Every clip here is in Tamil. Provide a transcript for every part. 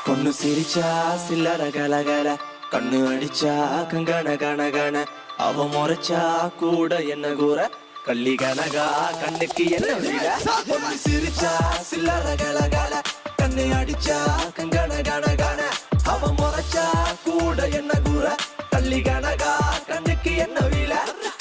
பொண்ணு சிரிச்சா சில்லற கலகல, கண்ணு அடிச்சா கங்கன கனகன, அவ முறைச்சா கூட என்ன கூற, கள்ளி கனகா கண்ணுக்கு என்ன வீர. பொண்ணு சிரிச்சா சில்லற கலகல, கண்ணு அடிச்சா கங்கன கனகன, அவ முறைச்சா கூட என்ன கூற, கள்ளி கனகா கண்ணுக்கு என்ன வீர.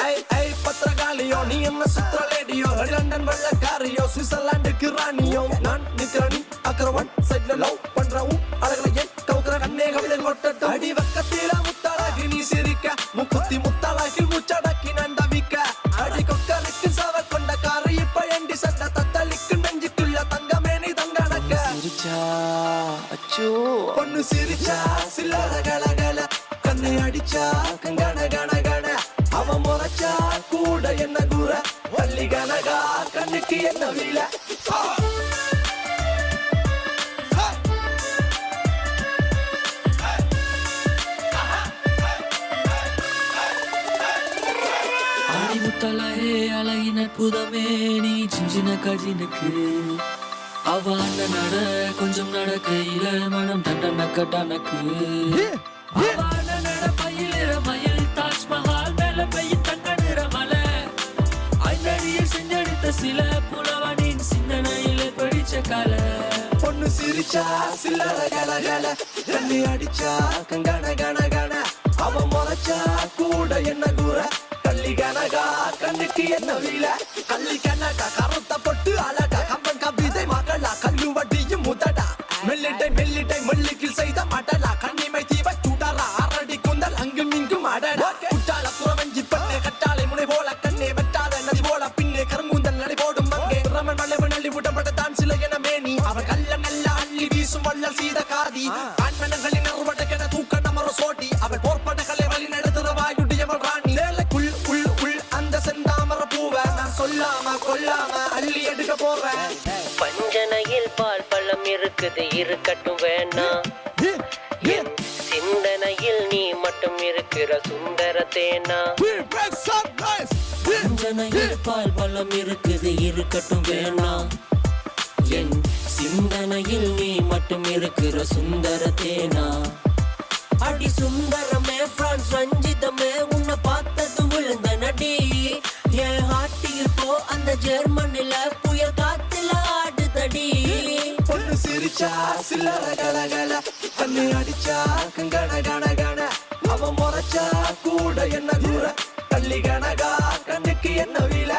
ஐ ஐ பத்திரகாளியோ, நீ என்ன சுத்திர லேடியோ, லண்டன் வெள்ளக்காரியோ, சுவிட்சர்லாந்துக்கு ராணியோ, நான் நிக்கிறனி அக்கரவன் சைட்ல லவ் பண்றவும் அழகலையே கவுக்குற கண்ணே கவிதை கொட்டட்டும். அடி வக்கத்தில முத்தாளாகி நீ சிரிக்க, முக்குத்தி முத்தாளாகி முச்சடக்கி நண்டவிக்க, அடி கொக்கலுக்கு சவ கொண்ட காரு இப்ப எண்டி சண்ட தத்தளிக்கு நெஞ்சுக்குள்ள தங்கமே நீ தங்கடக்க. சிரிச்சா அச்சோ, பொண்ணு சிரிச்சா சில்லற கலகல, கண்ணு அடிச்சா கங்கன கனகன, அவ முறைச்சா கூட என்ன கூற, வள்ளி கனகா கண்ணுக்கு என்ன வீல. முத்தலையே அழகின புதமே நீ சின்ன கஜினுக்கு, அவ அண்ணன் நட கொஞ்சம் நடக்கையில மனம் தண்டனக்க டனக்கு, அவ அண்ணன் நட பயிலிற மயில் தாஜ்மஹால் மேல பெய்யும் தங்க நிற மலை, ஐந்தடியில் செஞ்சடித்த சில புலவனின் சிந்தனையில படிச்ச கலை. பொண்ணு சிரிச்சா சில்லற கலகல, கண்ணு அடிச்சா கங்கன கனகன, அவ முறைச்சா கூட என்ன கூற, கள்ளி கனகா கண்ணுக்கு என்ன வீல. கள்ளி கனகா கருத்த பொட்டு அழகா, கம்பன் கவிதை மகளா, கல்லு வட்டியும் முதடா, மெல்லிட்டை மெல்லிட்டை மெல்லிக்கில் செய்த மடலா, கண்ணிமை தீவ சுடரா, அரடி குந்தல் அங்கும் இங்கும் அடடா, குட்டால குறவஞ்சி பண்ணே கட்டாளை முனை போல, கண்ணே வெட்டாத நதி போல பின்னே கருங்குந்தல் நடை போடும் மங்கே, ரமன் மலைவு நள்ளி விடப்பட்ட தான் சில என மேனி, அவ கல்ல நல்ல அள்ளி வீசும் வள்ளல் சீத காதி, ஆண்மனங்களின் அறுவடைக்கென தூக்க நமர சோட்டி, அவள் போர்ப்படைகளை வழி நடத்துற வாயுடையவள் ராணி, உள் உள் உள் அந்த செந்தாமர பூவ நான் சொல்லாம கொல்லாம அள்ளி எடுக்க போவேன். பஞ்சனையில் பால் பழம் இருக்குது இருக்கட்டும் வேணாம், என் சிந்தனையில் நீ மட்டும் இருக்கிற சுந்தர தேனா. பஞ்சனையில் பால் பழம் இருக்குது இருக்கட்டும் வேணாம், என் சிந்தனையில் நீ மட்டும் இருக்கிற சுந்தர தேனா. அடி சுந்தரமே பிரான்ஸ் ரஞ்சிதமே, உன்னை பார்த்தது விழுந்த நடி, என் ஹாட்டில் போ அந்த ஜெர்மனில புயல் காத்துல ஆடுதடி. பொண்ணு சிரிச்சா சில்லற கலகல, கண்ணு அடிச்சா கங்கன கனகன, அவ முறைச்சா கூட என்ன தூர, கள்ளி கனகா கண்ணுக்கு என்ன வீல.